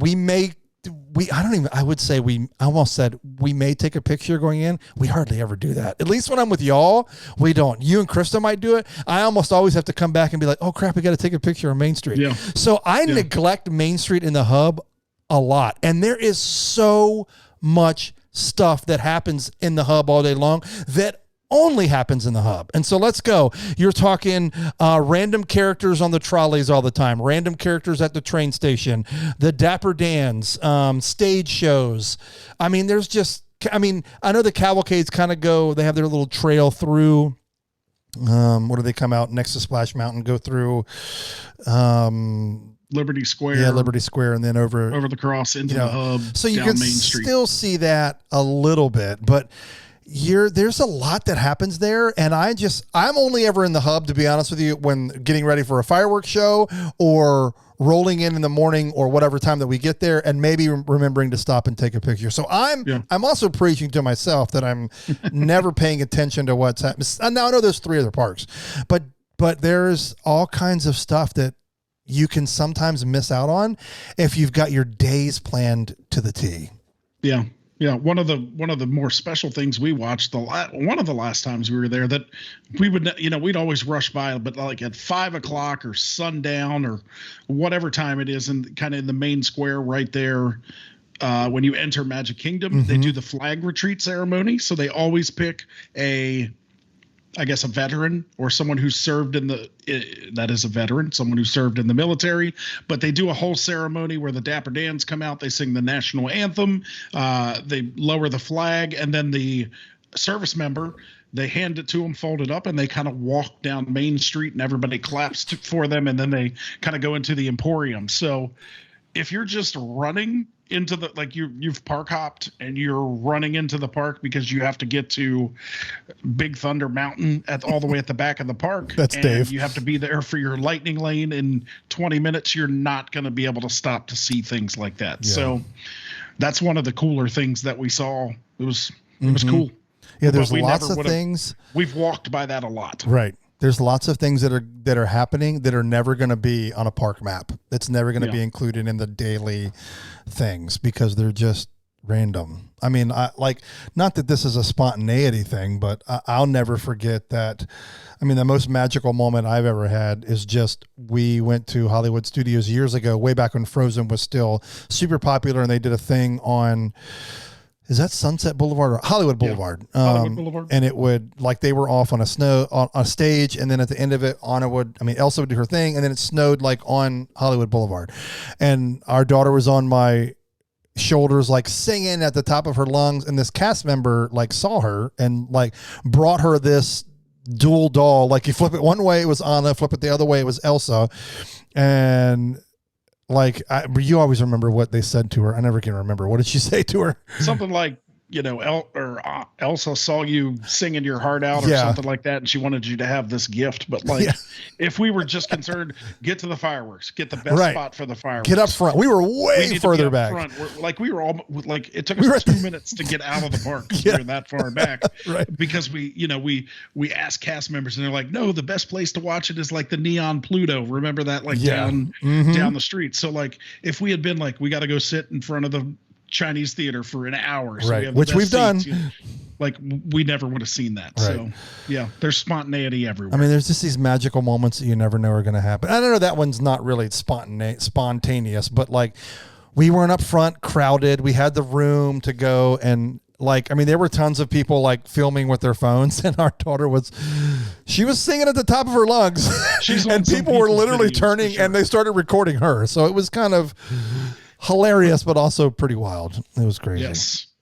I almost said we may take a picture going in. We hardly ever do that. At least when I'm with y'all, we don't. You and Krista might do it. I almost always have to come back and be like, oh crap, we got to take a picture on Main Street. Yeah. So I neglect Main Street in the hub a lot. And there is so much stuff that happens in the hub all day long that only happens in the hub. And so let's go. You're talking random characters on the trolleys all the time, random characters at the train station, the Dapper Dans, stage shows. I mean, I know the cavalcades kind of go, they have their little trail through, what do they come out next to Splash Mountain, go through, Liberty Square. Yeah, Liberty Square, and then over the cross into the hub. So you can still see that a little bit, but there's a lot that happens there, and I'm only ever in the hub, to be honest with you, when getting ready for a fireworks show or rolling in the morning or whatever time that we get there, and maybe remembering to stop and take a picture. So I'm also preaching to myself that I'm never paying attention to what's happening. Now I know there's 3 other parks, but there's all kinds of stuff that you can sometimes miss out on if you've got your days planned to the T. Yeah. Yeah, one of the more special things we watched one of the last times we were there, that we would, we'd always rush by, but like at 5 o'clock or sundown or whatever time it is, and kind of in the main square right there, when you enter Magic Kingdom, they do the flag retreat ceremony. So they always pick a veteran or someone who served someone who served in the military, but they do a whole ceremony where the Dapper Dans come out, they sing the national anthem, they lower the flag, and then the service member, they hand it to them folded up, and they kind of walk down Main Street, and everybody claps for them, and then they kind of go into the Emporium. So if you're just running into the, like you've park hopped and you're running into the park because you have to get to Big Thunder Mountain all the way at the back of the park. That's and Dave. You have to be there for your lightning lane in 20 minutes. You're not going to be able to stop to see things like that. Yeah. So that's one of the cooler things that we saw. It was cool. Yeah, there's lots of things. We've walked by that a lot. Right. There's lots of things that are happening that are never going to be on a park map. It's never going to be included in the daily things because they're just random. I mean, not that this is a spontaneity thing, but I'll never forget that. I mean, the most magical moment I've ever had is just, we went to Hollywood Studios years ago, way back when Frozen was still super popular, and they did a thing on, is that Sunset Boulevard or Hollywood Boulevard? Yeah. Hollywood Boulevard. And it would, like, they were off on a stage, and then at the end of it, Elsa would do her thing, and then it snowed like on Hollywood Boulevard. And our daughter was on my shoulders, like singing at the top of her lungs, and this cast member like saw her and like brought her this dual doll. Like, you flip it one way, it was Anna, flip it the other way, it was Elsa. And like, you always remember what they said to her. I never can remember. What did she say to her? Something like, Elsa saw you singing your heart out or something like that, and she wanted you to have this gift. But if we were just concerned, get to the fireworks, get the best spot for the fireworks. Get up front. We were way further back. We were all like, it took us 2 minutes to get out of the park. We were that far back, because we asked cast members, and they're like, no, the best place to watch it is like the Neon Pluto. Remember that, down the street. So like, if we had been like, we got to go sit in front of the Chinese theater for an hour, so which we've done. Like, we never would have seen that. So yeah, there's spontaneity everywhere. I mean, there's just these magical moments that you never know are going to happen. I don't know, that one's not really spontaneous, but like, we weren't up front, crowded. We had the room to go, and like, I mean, there were tons of people like filming with their phones, and our daughter was singing at the top of her lungs, and people were literally turning and they started recording her. So it was kind of hilarious, but also pretty wild. It was crazy.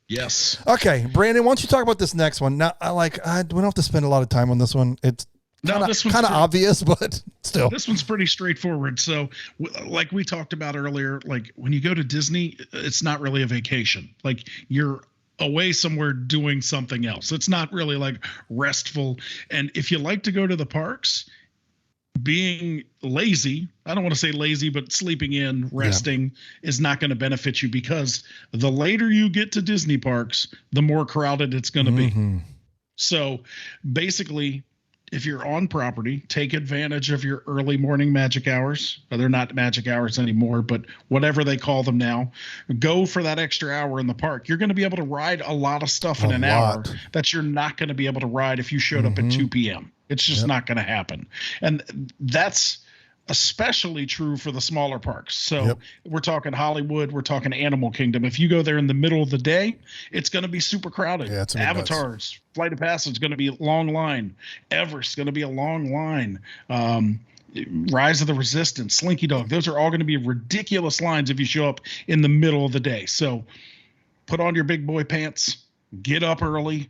Yes. Okay, Brandon, why don't you talk about this next one? Now, we don't have to spend a lot of time on this one. It's kind of obvious, but still. This one's pretty straightforward. So, like we talked about earlier, like when you go to Disney, it's not really a vacation. Like, you're away somewhere doing something else. It's not really like restful. And if you like to go to the parks, being lazy, I don't want to say lazy, but sleeping in, resting is not going to benefit you, because the later you get to Disney parks, the more crowded it's going to be. So basically, if you're on property, take advantage of your early morning magic hours. They're not magic hours anymore, but whatever they call them now. Go for that extra hour in the park. You're going to be able to ride a lot of stuff in an hour that you're not going to be able to ride if you showed up at 2 p.m. It's just not going to happen. And that's especially true for the smaller parks. So we're talking Hollywood, we're talking Animal Kingdom. If you go there in the middle of the day, it's going to be super crowded. Avatar's Flight of Passage is going to be a long line. Everest's going to be a long line. Rise of the Resistance, Slinky Dog, those are all going to be ridiculous lines if you show up in the middle of the day. So put on your big boy pants, get up early.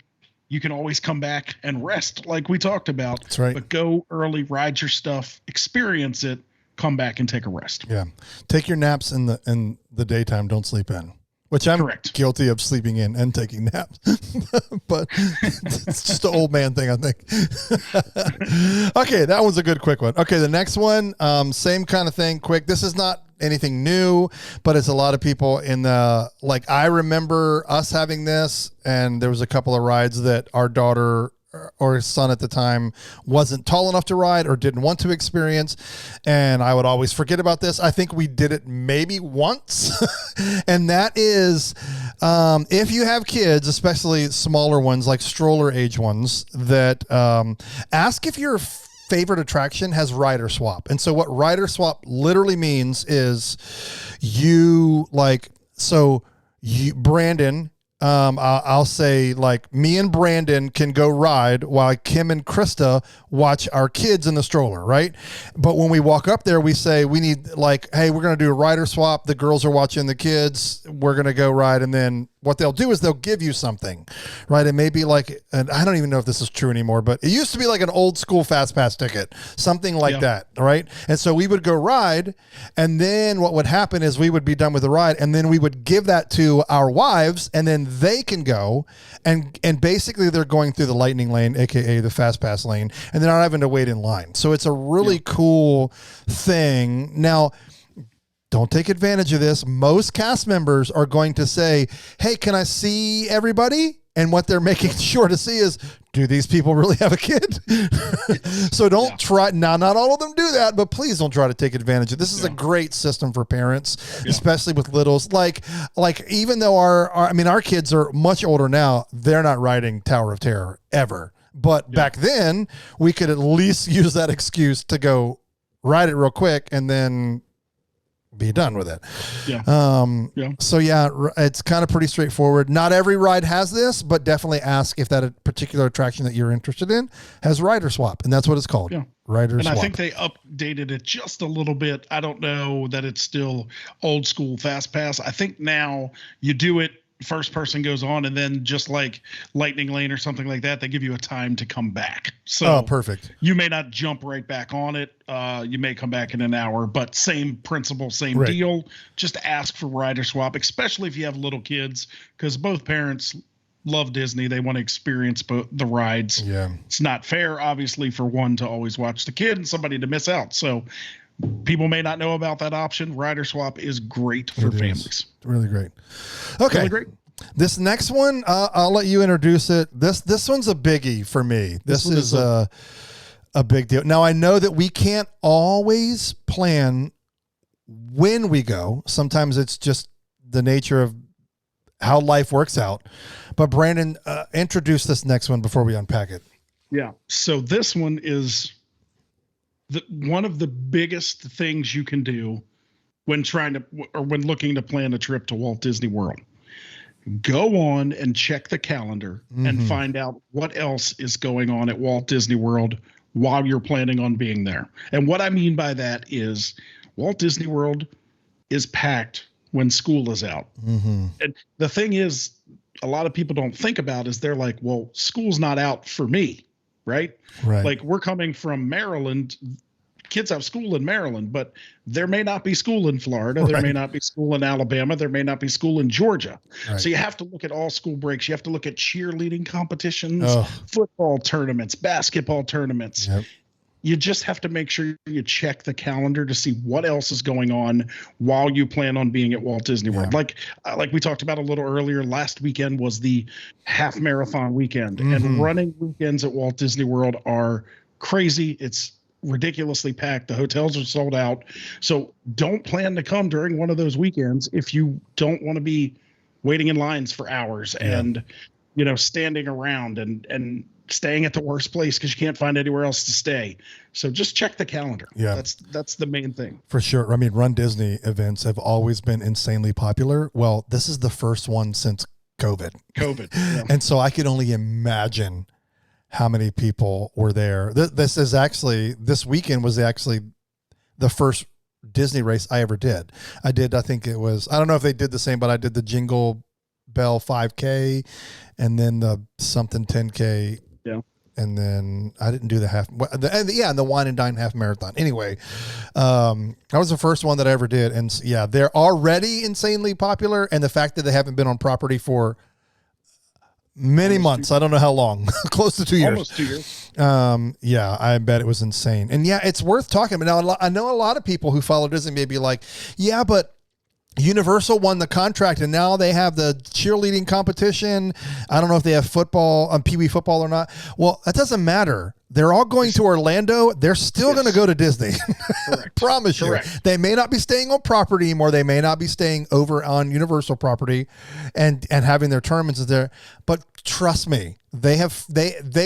You can always come back and rest, like we talked about. That's right. But go early, ride your stuff, experience it, come back and take a rest. Yeah. Take your naps in the daytime. Don't sleep in. Which I'm guilty of, sleeping in and taking naps. But it's just an old man thing, I think. Okay, that one's a good quick one. Okay, the next one, same kind of thing, quick. This is not anything new, but it's a lot of people in the, like, I remember us having this, and there was a couple of rides that our daughter or son at the time wasn't tall enough to ride or didn't want to experience. And I would always forget about this. I think we did it maybe once. And that is, if you have kids, especially smaller ones, like stroller age ones, that ask if your favorite attraction has rider swap. And so what rider swap literally means is Brandon, I'll say like me and Brandon can go ride while Kim and Krista watch our kids in the stroller, right? But when we walk up there, we say we need like, hey, we're going to do a rider swap. The girls are watching the kids. We're going to go ride. And then what they'll do is they'll give you something, right? It may be like, and I don't even know if this is true anymore, but it used to be like an old school fast pass ticket, something like that, right? And so we would go ride, and then what would happen is we would be done with the ride, and then we would give that to our wives, and then they can go, and basically they're going through the lightning lane, aka the fast pass lane, and they're not having to wait in line. So it's a really cool thing. Now, don't take advantage of this. Most cast members are going to say, hey, can I see everybody? And what they're making sure to see is, do these people really have a kid? So don't try. Now, not all of them do that, but please don't try to take advantage of this. Is a great system for parents, especially with littles. Like even though our kids are much older now, they're not riding Tower of Terror ever. But back then, we could at least use that excuse to go ride it real quick and then be done with it. So it's kind of pretty straightforward. Not every ride has this, but definitely ask if that particular attraction that you're interested in has rider swap, and that's what it's called. Rider swap. And I think they updated it just a little bit. I don't know that it's still old school fast pass. I think now you do it, first person goes on, and then just like lightning lane or something like that, they give you a time to come back. So perfect. You may not jump right back on it. You may come back in an hour, but same principle, same deal. Just ask for rider swap, especially if you have little kids, because both parents love Disney. They want to experience both the rides. It's not fair, obviously, for one to always watch the kid and somebody to miss out. So people may not know about that option. Rider swap is great for families. Really great. Okay. Really great. This next one, I'll let you introduce it. This one's a biggie for me. This is a big deal. Now, I know that we can't always plan when we go. Sometimes it's just the nature of how life works out. But Brandon, introduce this next one before we unpack it. Yeah. So this one is one of the biggest things you can do when when looking to plan a trip to Walt Disney World. Go on and check the calendar and find out what else is going on at Walt Disney World while you're planning on being there. And what I mean by that is Walt Disney World is packed when school is out. And the thing is, a lot of people don't think about is they're like, well, school's not out for me, right? Like we're coming from Maryland. Kids have school in Maryland, but there may not be school in Florida. There may not be school in Alabama. There may not be school in Georgia. So you have to look at all school breaks. You have to look at cheerleading competitions, football tournaments, basketball tournaments. You just have to make sure you check the calendar to see what else is going on while you plan on being at Walt Disney World. Like we talked about a little earlier, last weekend was the half marathon weekend, and running weekends at Walt Disney World are crazy. It's ridiculously packed. The hotels are sold out. So don't plan to come during one of those weekends if you don't want to be waiting in lines for hours and, standing around and staying at the worst place because you can't find anywhere else to stay. So just check the calendar. That's the main thing. For sure. I mean, Run Disney events have always been insanely popular. Well, this is the first one since COVID. And so I could only imagine how many people were there. This weekend was actually the first Disney race I ever did. I think it was, I don't know if they did the same, but I did the Jingle Bell 5K and then the something 10K. And then I didn't do the Wine and Dine half marathon. Anyway, that was the first one that I ever did. And they're already insanely popular. And the fact that they haven't been on property for many months. I don't know how long. Close to 2 years. Almost 2 years. I bet it was insane. And it's worth talking about. Now, I know a lot of people who follow Disney may be like, but Universal won the contract and now they have the cheerleading competition. I don't know if they have football, Pee Wee football or not. Well, that doesn't matter. They're all going to Orlando. They're still going to go to Disney. Correct. Promise you. They may not be staying on property anymore. They may not be staying over on Universal property and having their tournaments there. But trust me, they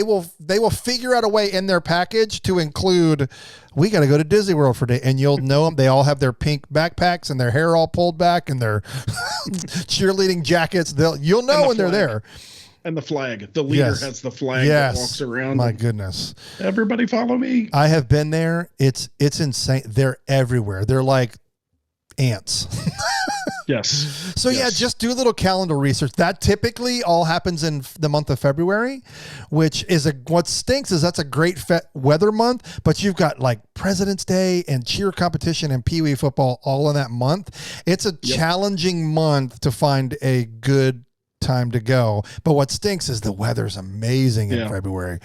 will figure out a way in their package to include, we got to go to Disney World for a day, and you'll know them. They all have their pink backpacks and their hair all pulled back and their cheerleading jackets. You'll know when they're there. And the flag. The leader has the flag that walks around. My goodness. Everybody follow me. I have been there. It's insane. They're everywhere. They're like ants. Yes. So just do a little calendar research. That typically all happens in the month of February, which is what stinks is that's a great weather month, but you've got like President's Day and cheer competition and Pee Wee football all in that month. It's a challenging month to find a good time to go. But what stinks is the weather's amazing in February.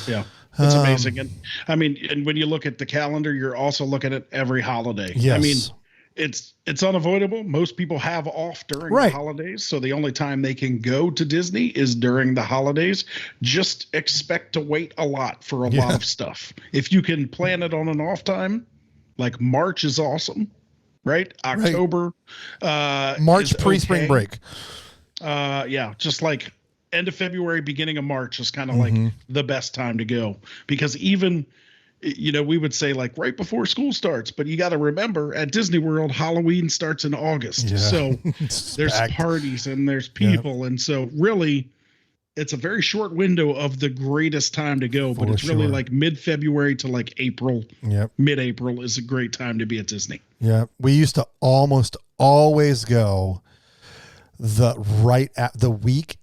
Yeah. It's amazing. And I mean, and when you look at the calendar, you're also looking at every holiday. Yes. I mean, it's unavoidable. Most people have off during the holidays. So the only time they can go to Disney is during the holidays. Just expect to wait a lot for a lot of stuff. If you can plan it on an off time, like March is awesome, right? October. March pre-spring break. Just like end of February, beginning of March is kind of like the best time to go, because even, we would say like right before school starts, but you got to remember at Disney World, Halloween starts in August. Yeah. So there's parties and there's people. And so really it's a very short window of the greatest time to go, but it's really like mid-February to like April, mid-April is a great time to be at Disney. Yeah. We used to almost always go the week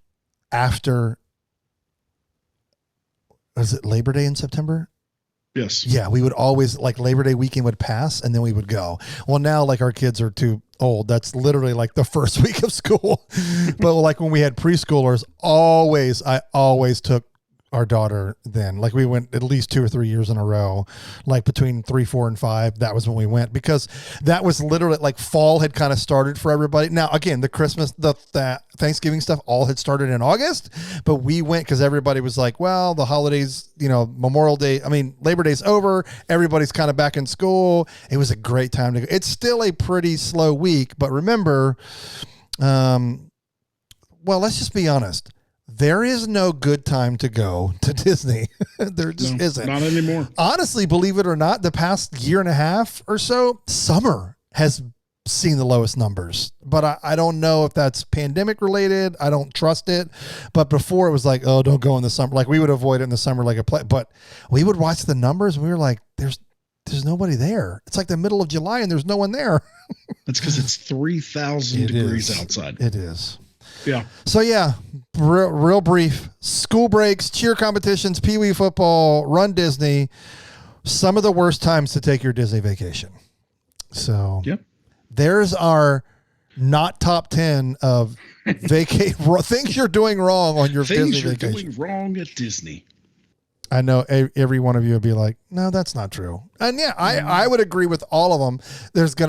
after, was it Labor Day in September? Yes. Yeah, we would always, like, Labor Day weekend would pass and then we would go. Well, now like our kids are too old. That's literally like the first week of school. But like when we had preschoolers, I always took our daughter then. Like we went at least 2 or 3 years in a row, like between 3, 4, and 5. That was when we went, because that was literally like fall had kind of started for everybody. Now, again, the Christmas, the Thanksgiving stuff all had started in August, but we went because everybody was like, well, the holidays, Memorial Day, Labor Day's over. Everybody's kind of back in school. It was a great time to go. It's still a pretty slow week, but remember, let's just be honest. There is no good time to go to Disney. There just isn't. Not anymore. Honestly, believe it or not, the past year and a half or so, summer has seen the lowest numbers. But I don't know if that's pandemic related. I don't trust it. But before it was like, oh, don't go in the summer. Like we would avoid it in the summer like a play. But we would watch the numbers and we were like, there's nobody there. It's like the middle of July and there's no one there. That's because it's 3,000 degrees outside. It is. Yeah. So real brief. School breaks, cheer competitions, Pee Wee football, Run Disney. Some of the worst times to take your Disney vacation. So there's our not top 10 of things you're doing wrong on your Disney vacation. Things you're doing wrong at Disney. I know every one of you would be like, no, that's not true. And I would agree with all of them.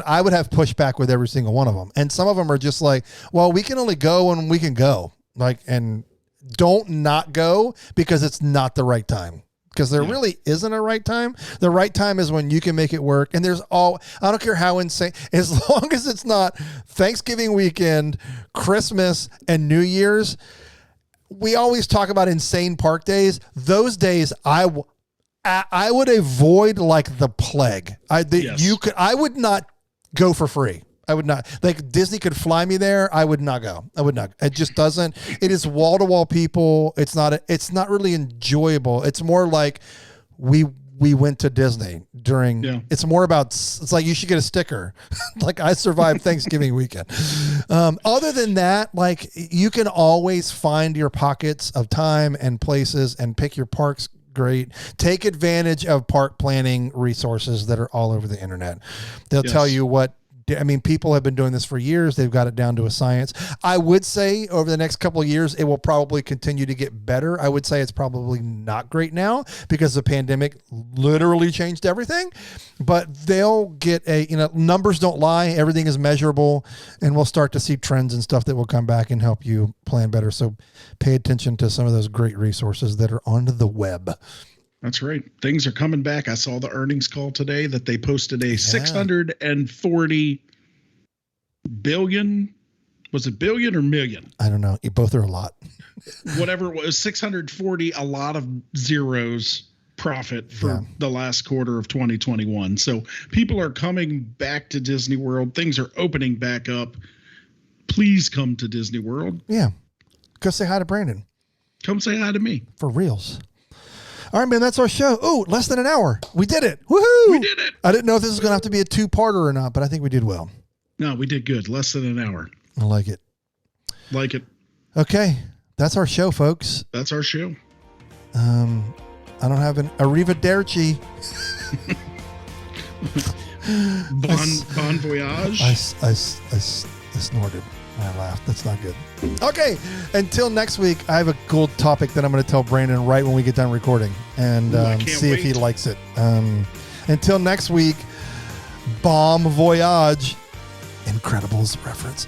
I would have pushback with every single one of them. And some of them are just like, well, we can only go when we can go. Like, and don't not go because it's not the right time. Because there really isn't a right time. The right time is when you can make it work. And I don't care how insane, as long as it's not Thanksgiving weekend, Christmas, and New Year's. We always talk about insane park days. Those days, I would avoid like the plague. I would not go for free. I would not. Like Disney could fly me there. I would not go. I would not. It just doesn't. It is wall to wall people. It's not really enjoyable. It's more like we went to Disney during, it's more about, it's like you should get a sticker. Like I survived Thanksgiving weekend. Other than that, like you can always find your pockets of time and places and pick your parks great. Take advantage of park planning resources that are all over the internet. They'll tell you what, people have been doing this for years. They've got it down to a science. I would say over the next couple of years, it will probably continue to get better. I would say it's probably not great now because the pandemic literally changed everything, but they'll get numbers don't lie. Everything is measurable, and we'll start to see trends and stuff that will come back and help you plan better. So pay attention to some of those great resources that are on the web. That's right. Things are coming back. I saw the earnings call today that they posted a 640 billion. Was it billion or million? I don't know. Both are a lot. Whatever it was, 640, a lot of zeros profit for the last quarter of 2021. So people are coming back to Disney World. Things are opening back up. Please come to Disney World. Yeah. Go say hi to Brandon. Come say hi to me. For reals. All right, man, that's our show. Oh, less than an hour. We did it. Woohoo! We did it. I didn't know if this was going to have to be a two-parter or not, but I think we did well. No, we did good. Less than an hour. I like it. Like it. Okay. That's our show, folks. That's our show. I don't have an arrivederci. Bon voyage. I snorted. I laughed. That's not good. Okay. Until next week, I have a cool topic that I'm going to tell Brandon right when we get done recording and see if he likes it. Until next week, bon voyage. Incredibles reference.